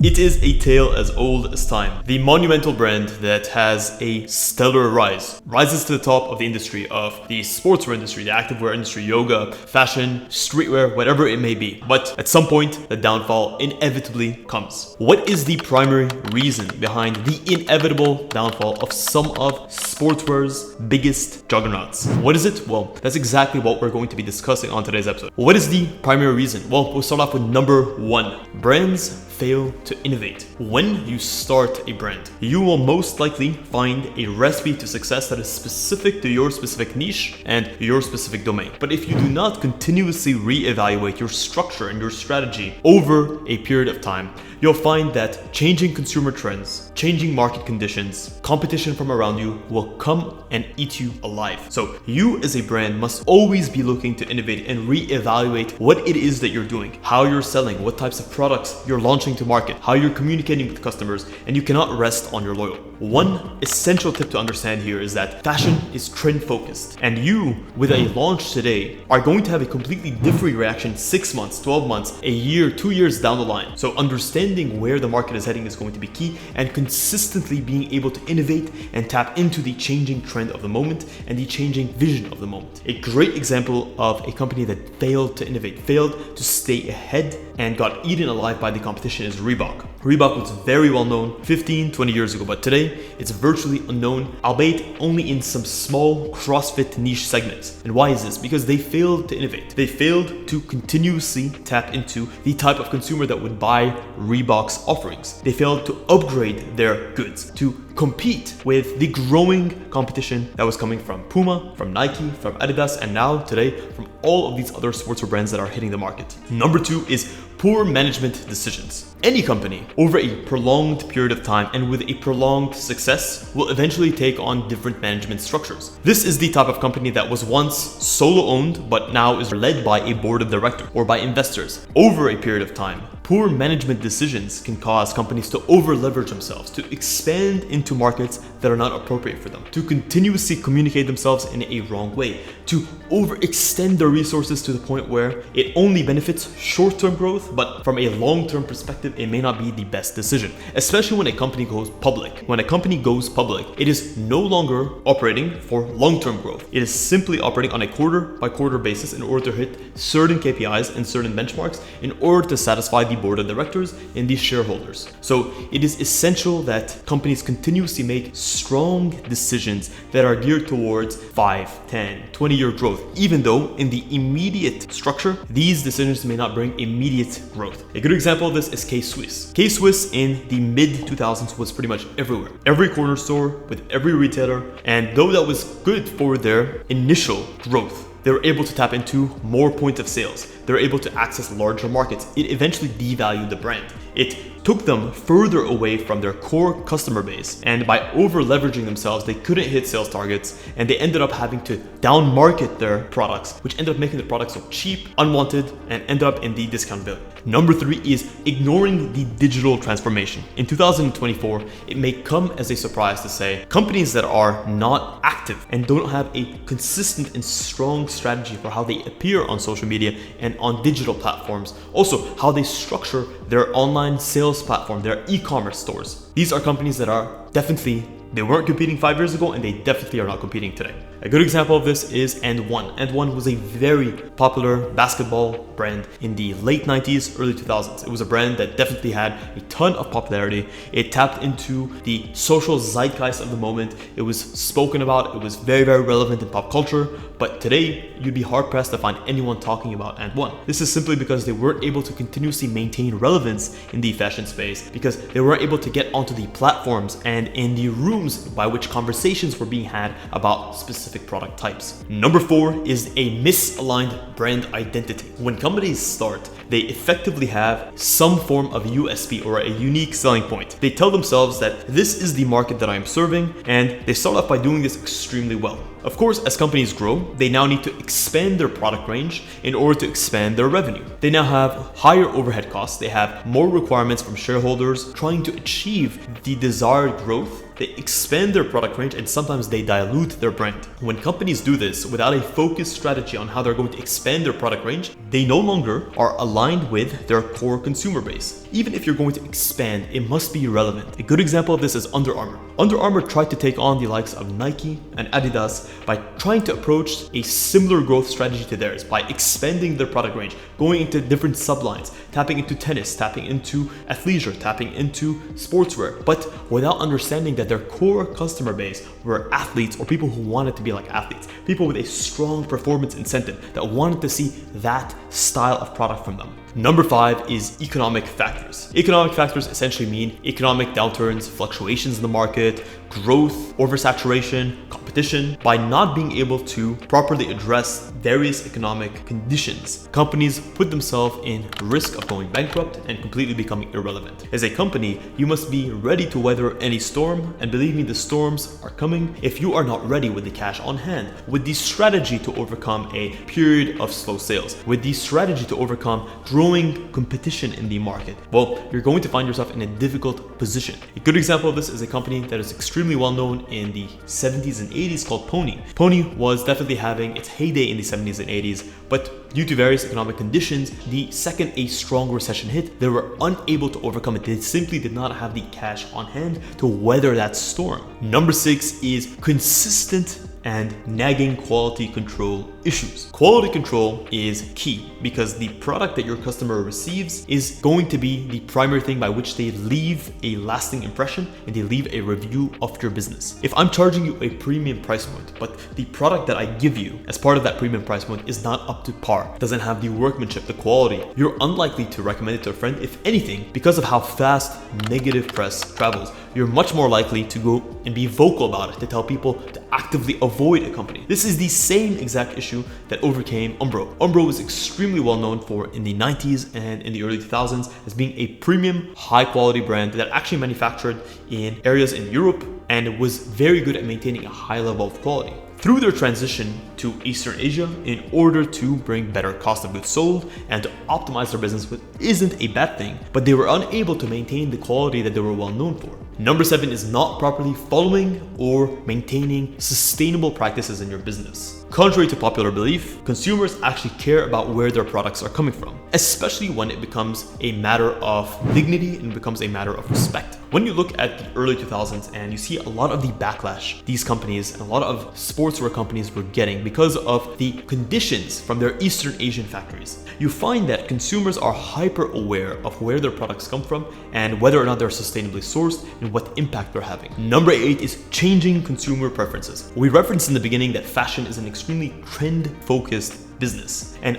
It is a tale as old as time. The monumental brand that has a stellar rise, rises to the top of the industry of the sportswear industry, the activewear industry, yoga, fashion, streetwear, whatever it may be. But at some point, the downfall inevitably comes. What is the primary reason behind the inevitable downfall of some of sportswear's biggest juggernauts? What is it? Well, that's exactly what we're going to be discussing on today's episode. What is the primary reason? Well, we'll start off with number one. Brands fail to innovate. When you start a brand, you will most likely find a recipe to success that is specific to your specific niche and your specific domain. But if you do not continuously reevaluate your structure and your strategy over a period of time, you'll find that changing consumer trends, changing market conditions, competition from around you will come and eat you alive. So you as a brand must always be looking to innovate and reevaluate what it is that you're doing, how you're selling, what types of products you're launching to market, how you're communicating with customers, and you cannot rest on your laurels. One essential tip to understand here is that fashion is trend focused, and you, with a launch today, are going to have a completely different reaction 6 months, 12 months, a year, 2 years down the line. So understanding where the market is heading is going to be key, and consistently being able to innovate and tap into the changing trend of the moment and the changing vision of the moment. A great example of a company that failed to innovate, failed to stay ahead, and got eaten alive by the competition is Reebok. Reebok was very well known 15, 20 years ago, but today it's virtually unknown, albeit only in some small CrossFit niche segments. And why is this? Because they failed to innovate. They failed to continuously tap into the type of consumer that would buy Reebok's offerings. They failed to upgrade their goods, to compete with the growing competition that was coming from Puma, from Nike, from Adidas, and now today from all of these other sportswear brands that are hitting the market. Number two is poor management decisions. Any company over a prolonged period of time and with a prolonged success will eventually take on different management structures. This is the type of company that was once solo owned but now is led by a board of directors or by investors. Over a period of time, poor management decisions can cause companies to over leverage themselves, to expand into markets that are not appropriate for them, to continuously communicate themselves in a wrong way, to overextend their resources to the point where it only benefits short-term growth, but from a long-term perspective, it may not be the best decision, especially when a company goes public. When a company goes public, it is no longer operating for long-term growth. It is simply operating on a quarter-by-quarter basis in order to hit certain KPIs and certain benchmarks in order to satisfy the board of directors and the shareholders. So it is essential that companies continuously make strong decisions that are geared towards 5, 10, 20-year growth, even though in the immediate structure, these decisions may not bring immediate growth. A good example of this is K-Swiss. K-Swiss in the mid-2000s was pretty much everywhere. Every corner store with every retailer, and though that was good for their initial growth, they were able to tap into more points of sales. They were able to access larger markets. It eventually devalued the brand. It took them further away from their core customer base, and by over leveraging themselves, they couldn't hit sales targets, and they ended up having to down market their products, which ended up making the products look cheap, unwanted, and ended up in the discount bill. Number three is ignoring the digital transformation. In 2024, it may come as a surprise to say companies that are not active and don't have a consistent and strong strategy for how they appear on social media and on digital platforms, also how they structure their online sales platform, their e-commerce stores. These are companies that are definitely, they weren't competing 5 years ago, and they definitely are not competing today. A good example of this is And1. And1 was a very popular basketball brand in the late 90s, early 2000s. It was a brand that definitely had a ton of popularity. It tapped into the social zeitgeist of the moment. It was spoken about. It was very, very relevant in pop culture. But today, you'd be hard-pressed to find anyone talking about And1. This is simply because they weren't able to continuously maintain relevance in the fashion space, because they weren't able to get onto the platforms and in the rooms by which conversations were being had about specific product types. Number four is a misaligned brand identity. When companies start, they effectively have some form of USP or a unique selling point. They tell themselves that this is the market that I'm serving, and they start off by doing this extremely well. Of course, as companies grow, they now need to expand their product range in order to expand their revenue. They now have higher overhead costs. They have more requirements from shareholders trying to achieve the desired growth. They expand their product range, and sometimes they dilute their brand. When companies do this without a focused strategy on how they're going to expand their product range, they no longer are aligned aligned with their core consumer base. Even if you're going to expand, it must be relevant. A good example of this is Under Armour. Under Armour tried to take on the likes of Nike and Adidas by trying to approach a similar growth strategy to theirs by expanding their product range, going into different sublines, tapping into tennis, tapping into athleisure, tapping into sportswear, but without understanding that their core customer base were athletes or people who wanted to be like athletes, people with a strong performance incentive that wanted to see that style of product from them. Number 5 is economic factors. Economic factors essentially mean economic downturns, fluctuations in the market, growth, oversaturation, competition. By not being able to properly address various economic conditions, companies put themselves in risk of going bankrupt and completely becoming irrelevant. As a company, you must be ready to weather any storm, and believe me, the storms are coming if you are not ready with the cash on hand, with the strategy to overcome a period of slow sales, with the strategy to overcome growing competition in the market. Well, you're going to find yourself in a difficult position. A good example of this is a company that is extremely well known in the 70s and 80s called Pony. Pony was definitely having its heyday in the 70s and 80s, but due to various economic conditions, the second a strong recession hit, they were unable to overcome it. They simply did not have the cash on hand to weather that storm. Number 6 is consistent and nagging quality control issues. Quality control is key because the product that your customer receives is going to be the primary thing by which they leave a lasting impression and they leave a review of your business. If I'm charging you a premium price point, but the product that I give you as part of that premium price point is not up to par, doesn't have the workmanship, the quality, you're unlikely to recommend it to a friend. If anything, because of how fast negative press travels, you're much more likely to go and be vocal about it, to tell people to actively avoid a company. This is the same exact issue that overcame Umbro. Umbro was extremely well known for in the 90s and in the early 2000s as being a premium, high quality brand that actually manufactured in areas in Europe and was very good at maintaining a high level of quality. Through their transition to Eastern Asia in order to bring better cost of goods sold and to optimize their business, which isn't a bad thing, but they were unable to maintain the quality that they were well known for. Number 7 is not properly following or maintaining sustainable practices in your business. Contrary to popular belief, consumers actually care about where their products are coming from, especially when it becomes a matter of dignity and becomes a matter of respect. When you look at the early 2000s and you see a lot of the backlash these companies and a lot of sportswear companies were getting because of the conditions from their Eastern Asian factories, you find that consumers are hyper aware of where their products come from and whether or not they're sustainably sourced and what impact they're having. Number 8 is changing consumer preferences. We referenced in the beginning that fashion is an extremely trend-focused business, and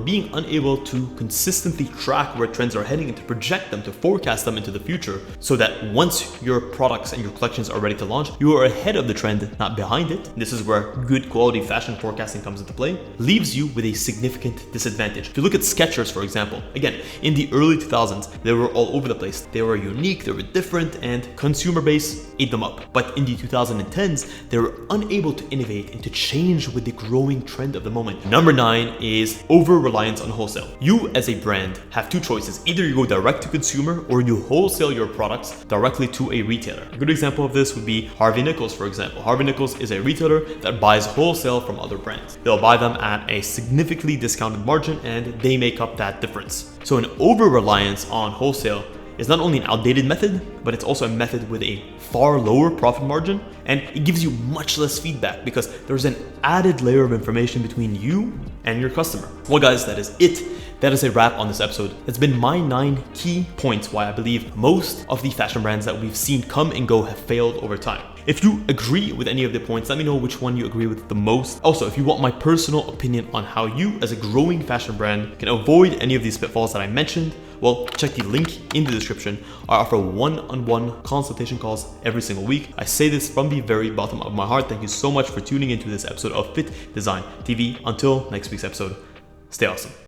being unable to consistently track where trends are heading and to project them, to forecast them into the future, so that once your products and your collections are ready to launch, you are ahead of the trend, not behind it. This is where good quality fashion forecasting comes into play, leaves you with a significant disadvantage. If you look at Skechers, for example, again, in the early 2000s, they were all over the place. They were unique, they were different, and consumer base ate them up. But in the 2010s, they were unable to innovate and to change with the growing trend of the moment. Number 9 is over-reliance on wholesale. You as a brand have two choices. Either you go direct to consumer or you wholesale your products directly to a retailer. A good example of this would be Harvey Nichols, for example. Harvey Nichols is a retailer that buys wholesale from other brands. They'll buy them at a significantly discounted margin and they make up that difference. So an over-reliance on wholesale is not only an outdated method, but it's also a method with a far lower profit margin, and it gives you much less feedback because there's an added layer of information between you and your customer. Well guys, that is it. That is a wrap on this episode. That's been my 9 key points why I believe most of the fashion brands that we've seen come and go have failed over time. If you agree with any of the points, let me know which one you agree with the most. Also, if you want my personal opinion on how you as a growing fashion brand can avoid any of these pitfalls that I mentioned, well, check the link in the description. I offer one-on-one consultation calls every single week. I say this from the very bottom of my heart. Thank you so much for tuning into this episode of FittDesign TV. Until next week's episode, stay awesome.